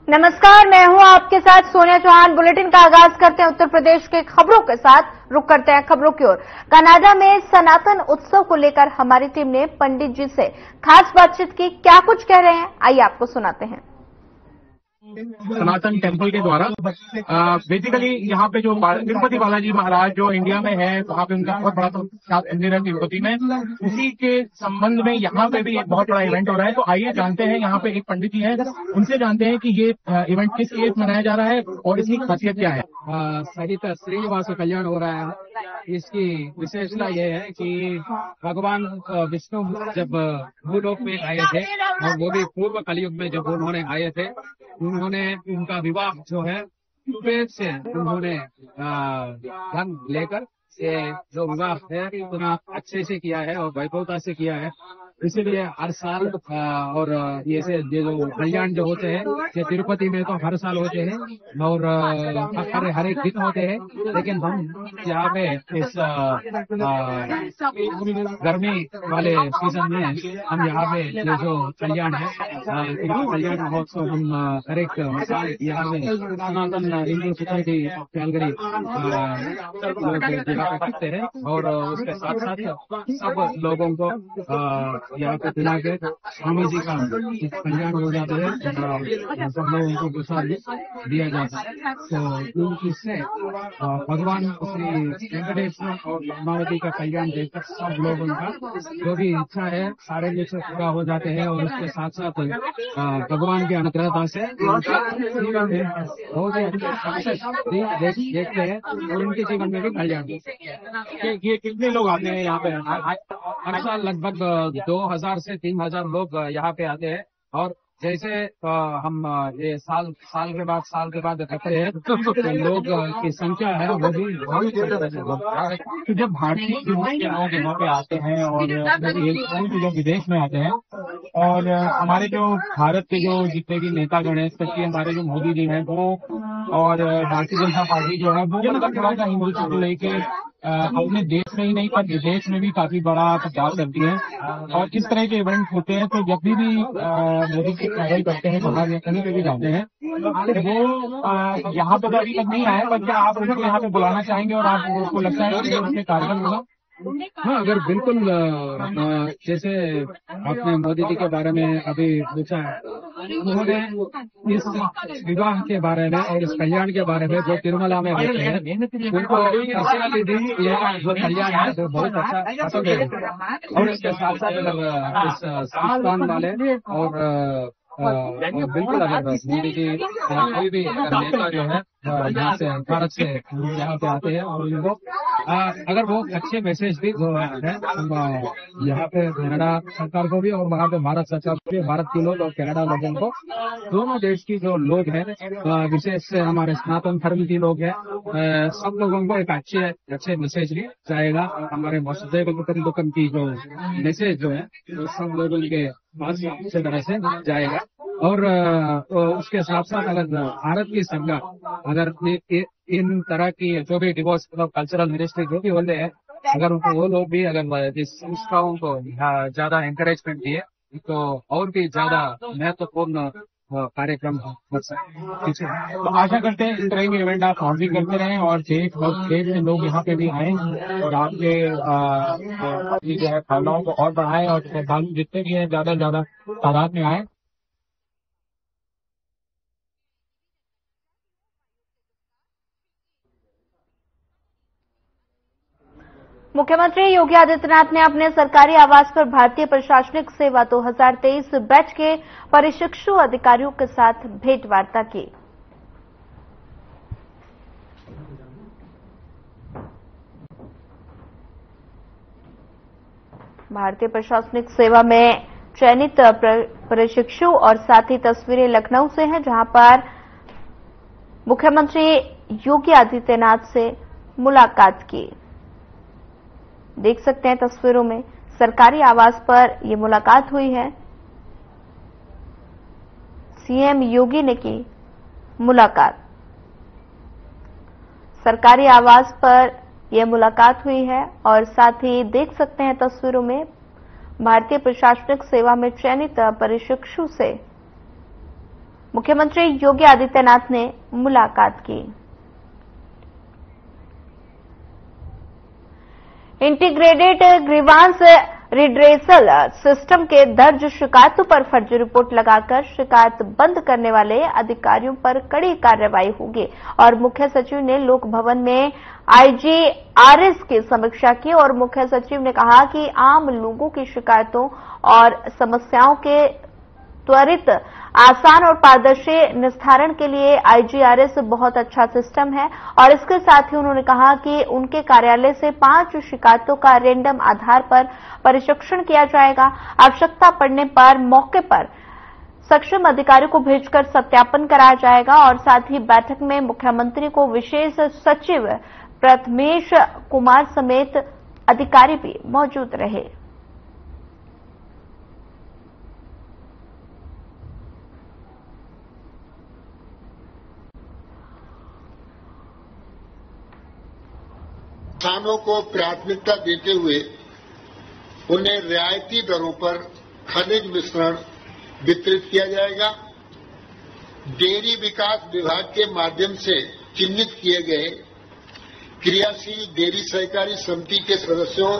नमस्कार, मैं हूं आपके साथ सोनिया चौहान। बुलेटिन का आगाज करते हैं उत्तर प्रदेश के खबरों के साथ। रुक करते हैं खबरों की ओर। कनाडा में सनातन उत्सव को लेकर हमारी टीम ने पंडित जी से खास बातचीत की। क्या कुछ कह रहे हैं, आइए आपको सुनाते हैं। सनातन टेम्पल के द्वारा बेसिकली यहाँ पे जो तिरुपति बालाजी महाराज जो इंडिया में है, वहाँ पे उनका बहुत बड़ा मंदिर है तिरुपति में। उसी के संबंध में यहाँ पे भी एक बहुत बड़ा इवेंट हो रहा है। तो आइए जानते हैं, यहाँ पे एक पंडित जी है, उनसे जानते हैं कि ये इवेंट किस लिए मनाया जा रहा है और इसकी खासियत क्या है। सहित श्रीनिवास कल्याण हो रहा है। इसकी विशेषता यह है कि भगवान विष्णु जब भूलोक में आए थे, और वो भी पूर्व कलयुग में जब उन्होंने आए थे, उन्होंने उनका विवाह जो है कुबेर से उन्होंने धन लेकर से जो विवाह है उतना अच्छे से किया है और वैभवता से किया है। इसीलिए हर साल और ये जो कल्याण जो होते हैं ये तिरुपति में तो हर साल होते हैं और हर एक दिन होते हैं। लेकिन हम यहाँ पे इस गर्मी वाले सीजन में हम यहाँ पे ये जो कल्याण है कल्याण महोत्सव हम हर एक साल यहाँ पे सनातन हिंदू सोसाइटी कैलगरी करते हैं और उसके साथ साथ सब लोगों को यहाँ पे दिला के स्वामी जी का कल्याण हो जाता है, सब लोगों को प्रसाद दिया जाता है। तो इससे भगवान श्री वेंकटेश्वर और पद्मावती का कल्याण देखकर सब लोगों का जो भी इच्छा है सारे विषय पूरा हो जाते हैं और उसके साथ साथ भगवान की अनुग्रहता से बहुत ही देखते हैं और उनके जीवन में भी कल्याण। ये कितने लोग आते हैं यहाँ पे? हर साल लगभग 2000 से 3000 लोग यहाँ पे आते हैं। और जैसे हम ये साल के बाद करते हैं तो लोग की संख्या है वो भी बहुत ज्यादा। तो जब भारतीय लोग यहाँ पे आते हैं और जो विदेश में आते हैं और हमारे जो भारत के जो जितने भी नेतागण हैं, स्पेशली हमारे जो मोदी जी हैं वो और भारतीय जनता पार्टी जो है वो थोड़ा सा हिंदू को लेके अपने देश में ही नहीं पर विदेश में भी काफी बड़ा प्रचार करती है। और इस तरह के इवेंट होते हैं तो जब भी मोदी जी ट्रैवल करते हैं बाहर या कहीं पे भी जाते हैं वो यहाँ पे तो अभी तक नहीं आए, पर क्या आप उनको यहाँ पे बुलाना चाहेंगे और आपको लगता है कि उसमें कार्यक्रम होगा? हाँ, अगर बिल्कुल जैसे आपने मोदी जी के बारे में अभी पूछा है, उन्होंने इस विवाह के बारे में और इस कल्याण के बारे में जो तिरुमला में होते हैं उनको जो कल्याण है वो बहुत अच्छा पसंद है। और इसके साथ साथ अगर इस संस्थान वाले और बिल्कुल अगर मोदी जी कोई भी नेता जो है यहाँ से भारत से यहाँ पे आते हैं और उनको अगर वो अच्छे मैसेज भी जो है यहाँ पे कनाडा सरकार को भी और वहाँ पे भारत सरकार को भी, भारत के लोग और कनाडा लोगों को, दोनों देश की जो लोग हैं विशेष से हमारे सनातन धर्म के लोग हैं, सब लोगों को एक अच्छे मैसेज भी जाएगा। हमारे वसुधैव कुटुंबकम की जो मैसेज जो है वो सब लोगों के पास अच्छी तरह से जाएगा। और उसके साथ साथ अगर भारत की सरकार अगर इन तरह की जो भी डिवोर्स कल्चरल मिनिस्ट्री जो भी होते हैं, अगर वो लोग भी अगर इस संस्थाओं को ज्यादा एनकरेजमेंट दिए तो और भी ज्यादा महत्वपूर्ण कार्यक्रम हो सकते हैं। तो आशा करते हैं इस तरह के इवेंट आप और भी करते रहें और देश से लोग यहाँ पे भी आए और आपके जो है भावनाओं को और बढ़ाएं और श्रद्धालु जितने भी हैं ज्यादा से ज्यादा तादाद में आए। मुख्यमंत्री योगी आदित्यनाथ ने अपने सरकारी आवास पर भारतीय प्रशासनिक सेवा 2023 बैच के प्रशिक्षु अधिकारियों के साथ भेंट वार्ता की। भारतीय प्रशासनिक सेवा में चयनित प्रशिक्षु और साथ ही तस्वीरें लखनऊ से हैं, जहां पर मुख्यमंत्री योगी आदित्यनाथ से मुलाकात की। देख सकते हैं तस्वीरों में सरकारी आवास पर यह मुलाकात हुई है। सीएम योगी ने की मुलाकात। सरकारी आवास पर यह मुलाकात हुई है और साथ ही देख सकते हैं तस्वीरों में भारतीय प्रशासनिक सेवा में चयनित प्रशिक्षु से मुख्यमंत्री योगी आदित्यनाथ ने मुलाकात की। इंटीग्रेटेड ग्रीवांस रिड्रेसल सिस्टम के दर्ज शिकायतों पर फर्जी रिपोर्ट लगाकर शिकायत बंद करने वाले अधिकारियों पर कड़ी कार्रवाई होगी और मुख्य सचिव ने लोक भवन में IGRS की समीक्षा की और मुख्य सचिव ने कहा कि आम लोगों की शिकायतों और समस्याओं के त्वरित, आसान और पारदर्शी निस्तारण के लिए IGRS बहुत अच्छा सिस्टम है और इसके साथ ही उन्होंने कहा कि उनके कार्यालय से 5 शिकायतों का रैंडम आधार पर परीक्षण किया जाएगा। आवश्यकता पड़ने पर मौके पर सक्षम अधिकारी को भेजकर सत्यापन कराया जाएगा और साथ ही बैठक में मुख्यमंत्री को विशेष सचिव प्रथमेश कुमार समेत अधिकारी भी मौजूद रहे। किसानों को प्राथमिकता देते हुए उन्हें रियायती दरों पर खनिज मिश्रण वितरित किया जाएगा। डेयरी विकास विभाग के माध्यम से चिन्हित किए गए क्रियाशील डेयरी सहकारी समिति के सदस्यों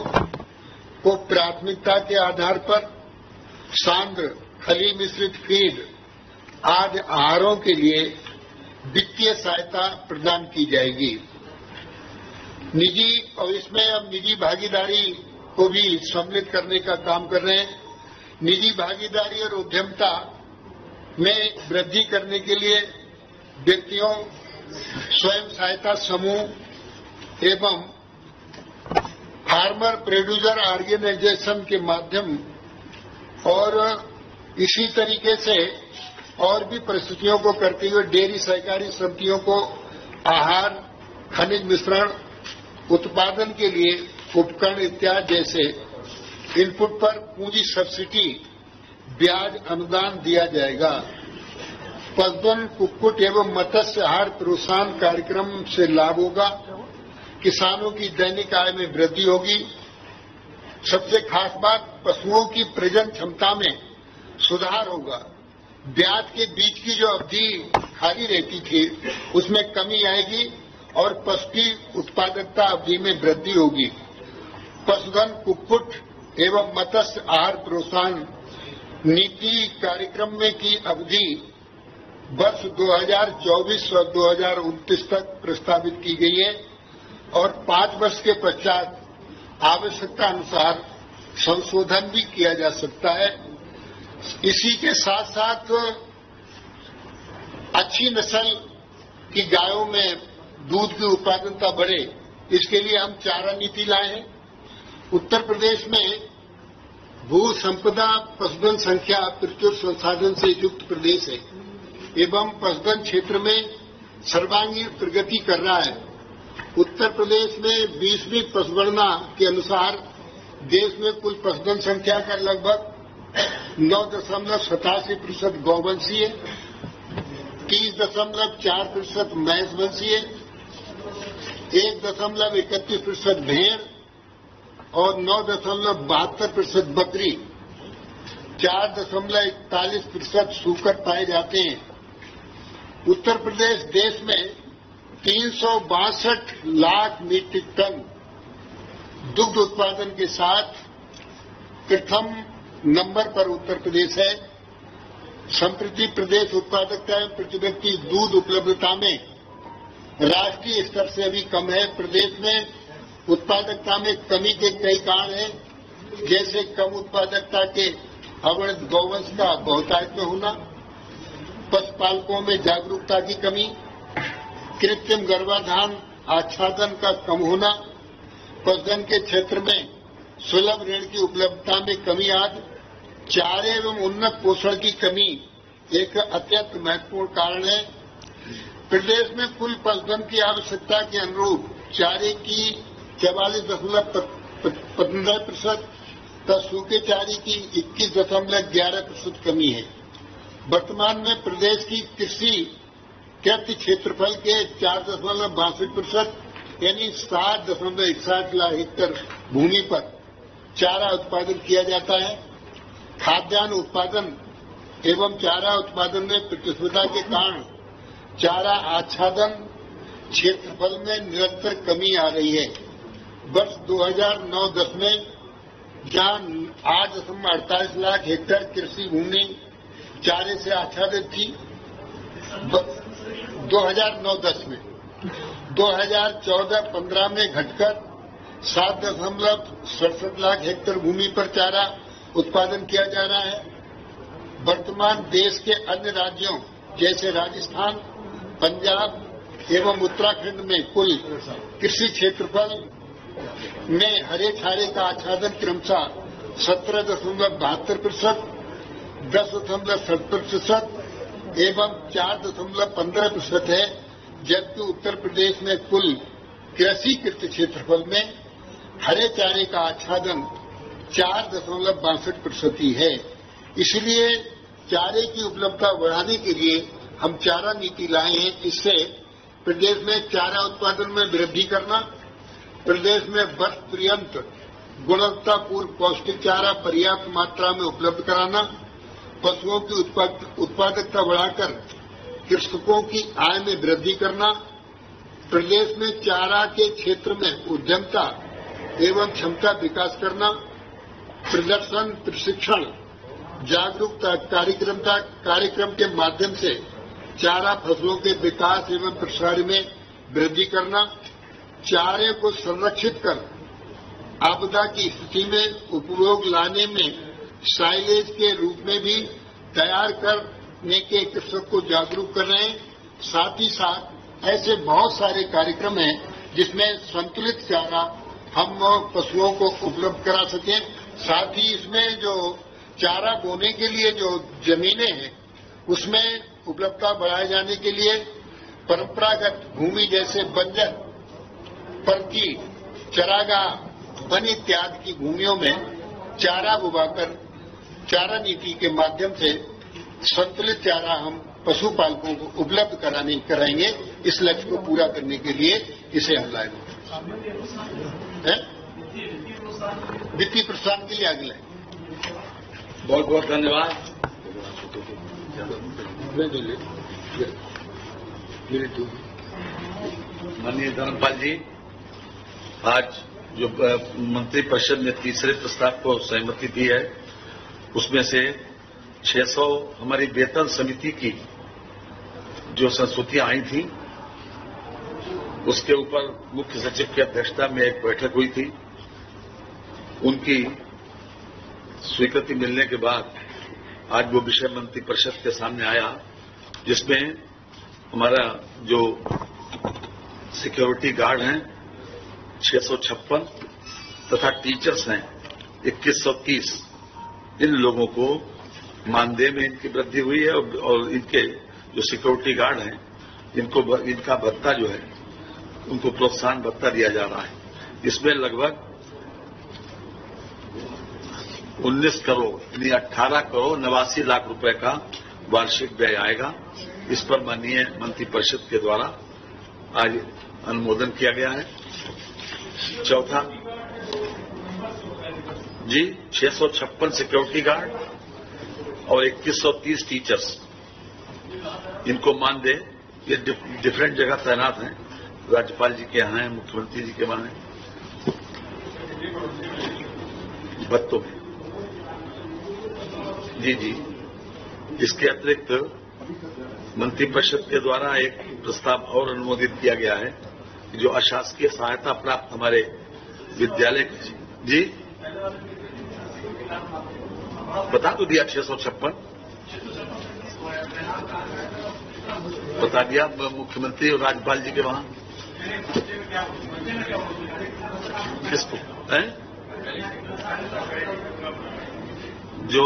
को प्राथमिकता के आधार पर सांद्र, खली मिश्रित फीड आदि आहारों के लिए वित्तीय सहायता प्रदान की जाएगी। निजी और इसमें हम निजी भागीदारी को भी सम्मिलित करने का काम कर रहे हैं। निजी भागीदारी और उद्यमता में वृद्धि करने के लिए व्यक्तियों, स्वयं सहायता समूह एवं फार्मर प्रोड्यूसर ऑर्गेनाइजेशन के माध्यम और इसी तरीके से और भी परिस्थितियों को करते हुए डेयरी सहकारी समितियों को आहार, खनिज मिश्रण उत्पादन के लिए उपकरण इत्यादि जैसे इनपुट पर पूंजी सब्सिडी, ब्याज अनुदान दिया जाएगा। पशुधन, कुक्कुट एवं मत्स्य आहार प्रोत्साहन कार्यक्रम से लाभ होगा। किसानों की दैनिक आय में वृद्धि होगी। सबसे खास बात, पशुओं की प्रजनन क्षमता में सुधार होगा। ब्याज के बीच की जो अवधि खाली रहती थी उसमें कमी आएगी और पशु की उत्पादकता अवधि में वृद्धि होगी। पशुधन, कुक्कुट एवं मत्स्य आहार प्रोत्साहन नीति कार्यक्रम में की अवधि वर्ष 2024 और 2029 तक प्रस्तावित की गई है और 5 वर्ष के पश्चात आवश्यकता अनुसार संशोधन भी किया जा सकता है। इसी के साथ साथ अच्छी नस्ल की गायों में दूध की उत्पादकता बढ़े, इसके लिए हम चारा नीति लाए हैं। उत्तर प्रदेश में भू संपदा, पशुधन संख्या, प्रचुर संसाधन से युक्त प्रदेश है एवं पशुधन क्षेत्र में सर्वांगीण प्रगति कर रहा है। उत्तर प्रदेश में 20वीं पशुगणना के अनुसार देश में कुल पशुधन संख्या का लगभग 9.87% गौवंशीय, 30.4% भैंस वंशीय, 1.31% भेड़ और 9.72% बकरी, 4.41% सूकर पाए जाते हैं। उत्तर प्रदेश देश में 362 लाख मीट्रिक टन दुग्ध उत्पादन के साथ प्रथम नंबर पर उत्तर प्रदेश है। संप्रति प्रदेश उत्पादकता एवं प्रति व्यक्ति दूध उपलब्धता में राष्ट्रीय स्तर से अभी कम है। प्रदेश में उत्पादकता में कमी के कई कारण हैं, जैसे कम उत्पादकता के अवैध गौवंश का बहुतायत में होना, पशुपालकों में जागरूकता की कमी, कृत्रिम गर्भाधान आच्छादन का कम होना, पशुधन के क्षेत्र में सुलभ ऋण की उपलब्धता में कमी आदि, चारे एवं उन्नत पोषण की कमी एक अत्यंत महत्वपूर्ण कारण है। प्रदेश में कुल पशुधन की आवश्यकता के अनुरूप चारे की 44.15% तथा सूखे चारे की 21.11% कमी है। वर्तमान में प्रदेश की कृषि कृषि क्षेत्रफल के 4.62% यानी 7.61 लाख हेक्टेयर भूमि पर चारा उत्पादन किया जाता है। खाद्यान्न उत्पादन एवं चारा उत्पादन में प्रतिस्पर्धा के कारण चारा आच्छादन क्षेत्रफल में निरंतर कमी आ रही है। वर्ष 2009-10 में जहां 8.48 लाख हेक्टेयर कृषि भूमि चारे से आच्छादित थी 2009-10 में, 2014-15 में घटकर 7.67 लाख हेक्टेयर भूमि पर चारा उत्पादन किया जा रहा है। वर्तमान देश के अन्य राज्यों जैसे राजस्थान, पंजाब एवं उत्तराखंड में कुल कृषि क्षेत्रफल में हरे चारे का आच्छादन क्रमशः 17.72%, 10.70% एवं 4.15% है, जबकि उत्तर प्रदेश में कुल कृषिकृत क्षेत्रफल में हरे चारे का आच्छादन 4.62% ही है। इसलिए चारे की उपलब्धता बढ़ाने के लिए हम चारा नीति लाए हैं। इससे प्रदेश में चारा उत्पादन में वृद्धि करना, प्रदेश में वर्ष पर्यंत गुणवत्तापूर्ण पौष्टिक चारा पर्याप्त मात्रा में उपलब्ध कराना, पशुओं की उत्पादकता बढ़ाकर कृषकों की आय में वृद्धि करना, प्रदेश में चारा के क्षेत्र में उद्यमता एवं क्षमता विकास करना, प्रदर्शन प्रशिक्षण जागरूकता कार्यक्रम के माध्यम से चारा फसलों के विकास एवं प्रसार में वृद्धि करना, चारे को संरक्षित कर आपदा की स्थिति में उपयोग लाने में साइलेज के रूप में भी तैयार करने के कृषक को जागरूक कर रहे हैं। साथ ही साथ ऐसे बहुत सारे कार्यक्रम हैं जिसमें संतुलित चारा हम पशुओं को उपलब्ध करा सकें। साथ ही इसमें जो चारा बोने के लिए जो जमीनें हैं उसमें उपलब्धता बढ़ाए जाने के लिए परंपरागत भूमि जैसे बंजर, परकी, चरागाह, वन इत्यादि की भूमियों में चारा उगाकर चारा नीति के माध्यम से संतुलित चारा हम पशुपालकों को उपलब्ध कराएंगे। इस लक्ष्य को पूरा करने के लिए इसे हम लाए हैं। वित्तीय प्रोत्साहन के लिए आगे लाए। बहुत बहुत धन्यवाद। माननीय धर्मपाल जी, आज जो मंत्रिपरिषद ने तीसरे प्रस्ताव को सहमति दी है उसमें से 600 हमारी वेतन समिति की जो संस्तुतियां आई थी उसके ऊपर मुख्य सचिव की अध्यक्षता में एक बैठक हुई थी। उनकी स्वीकृति मिलने के बाद आज वो विषय मंत्रिपरिषद के सामने आया, जिसमें हमारा जो सिक्योरिटी गार्ड हैं 656 तथा टीचर्स हैं 2130, इन लोगों को मानदेय में इनकी वृद्धि हुई है और इनके जो सिक्योरिटी गार्ड हैं इनका भत्ता जो है उनको प्रोत्साहन भत्ता दिया जा रहा है। इसमें लगभग 19 करोड़ यानी 18 करोड़ 89 लाख रुपए का वार्षिक व्यय आएगा। इस पर माननीय मंत्रिपरिषद के द्वारा आज अनुमोदन किया गया है। चौथा जी 656 सिक्योरिटी गार्ड और 2130 टीचर्स, इनको मानदेय ये डिफरेंट जगह तैनात हैं। राज्यपाल जी के यहाँ हैं, मुख्यमंत्री जी के वहाँ हैं, भत्तों में। जी इसके अतिरिक्त मंत्रिपरिषद के द्वारा एक प्रस्ताव और अनुमोदित किया गया है जो अशासकीय सहायता प्राप्त हमारे विद्यालय जी बता तो दिया 656 बता दिया मुख्यमंत्री और राज्यपाल जी के वहां किसको है जो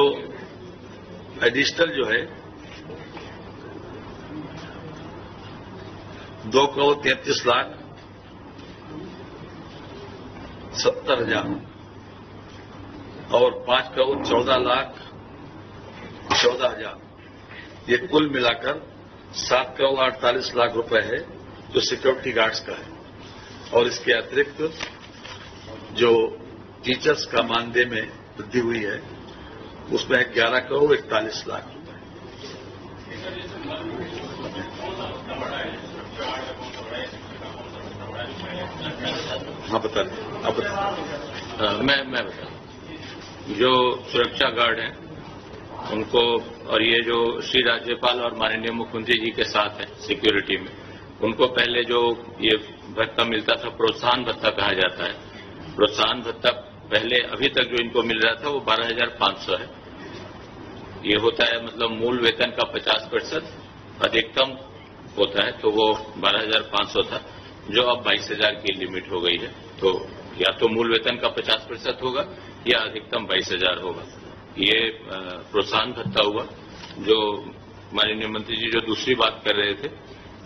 एडिशनल जो है 2 करोड़ 33 लाख 70 हजार और 5 करोड़ 14 लाख 14 हजार, ये कुल मिलाकर 7 करोड़ 48 लाख रुपए है जो सिक्योरिटी गार्ड्स का है। और इसके अतिरिक्त जो टीचर्स का मानदेय में वृद्धि हुई है उसमें 11 करोड़ 41 लाख रुपए। हाँ बता दें, आप बता। मैं बता, जो सुरक्षा गार्ड हैं उनको, और ये जो श्री राज्यपाल और माननीय मुख्यमंत्री जी के साथ है सिक्योरिटी में, उनको पहले जो ये भत्ता मिलता था, प्रोत्साहन भत्ता कहा जाता है। प्रोत्साहन भत्ता पहले अभी तक जो इनको मिल रहा था वो 12,500 है। ये होता है मतलब मूल वेतन का 50% अधिकतम होता है, तो वो 12,500 था, जो अब 22,000 की लिमिट हो गई है। तो या तो मूल वेतन का 50% होगा या अधिकतम 22,000 होगा। ये प्रोत्साहन भत्ता हुआ। जो माननीय मंत्री जी जो दूसरी बात कर रहे थे,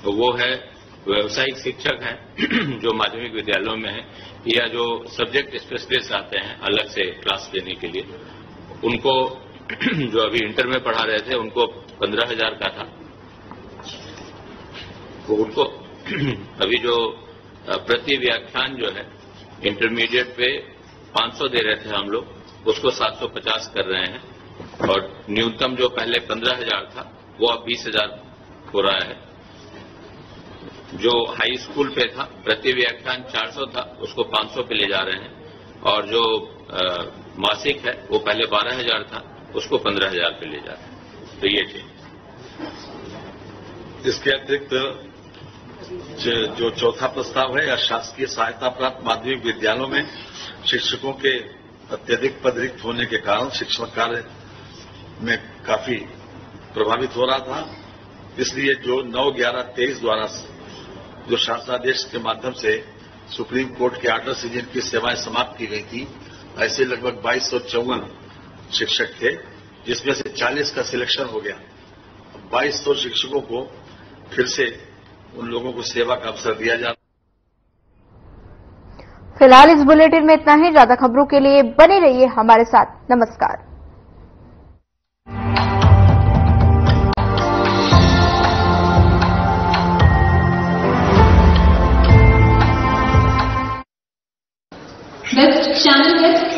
तो वो है व्यावसायिक शिक्षक हैं जो माध्यमिक विद्यालयों में हैं, या जो सब्जेक्ट स्पेशलिस्ट आते हैं अलग से क्लास लेने के लिए, उनको जो अभी इंटर में पढ़ा रहे थे उनको 15,000 का था, वो उनको अभी जो प्रति व्याख्यान जो है इंटरमीडिएट पे 500 दे रहे थे हम लोग, उसको 750 कर रहे हैं, और न्यूनतम जो पहले 15,000 था वो अब 20,000 हो रहा है। जो हाई स्कूल पे था प्रति व्याख्यान 400 था, उसको 500 पे ले जा रहे हैं, और जो मासिक है वो पहले 12,000 था, उसको 15,000 पे ले जा रहे हैं। तो ये चीज। इसके अतिरिक्त जो चौथा प्रस्ताव है, या शासकीय सहायता प्राप्त माध्यमिक विद्यालयों में शिक्षकों के अत्यधिक पद रिक्त होने के कारण शिक्षण कार्य में काफी प्रभावित हो रहा था। इसलिए जो 9/11/23 द्वारा जो शासनादेश के माध्यम से सुप्रीम कोर्ट के आर्डर से जिनकी सेवाएं समाप्त की गई थी, ऐसे लगभग 2254 शिक्षक थे, जिसमें से 40 का सिलेक्शन हो गया। 2200 शिक्षकों को फिर से उन लोगों को सेवा का अवसर दिया जाता। फिलहाल इस बुलेटिन में इतना ही। ज्यादा खबरों के लिए बने रहिए हमारे साथ। नमस्कार। Next channel is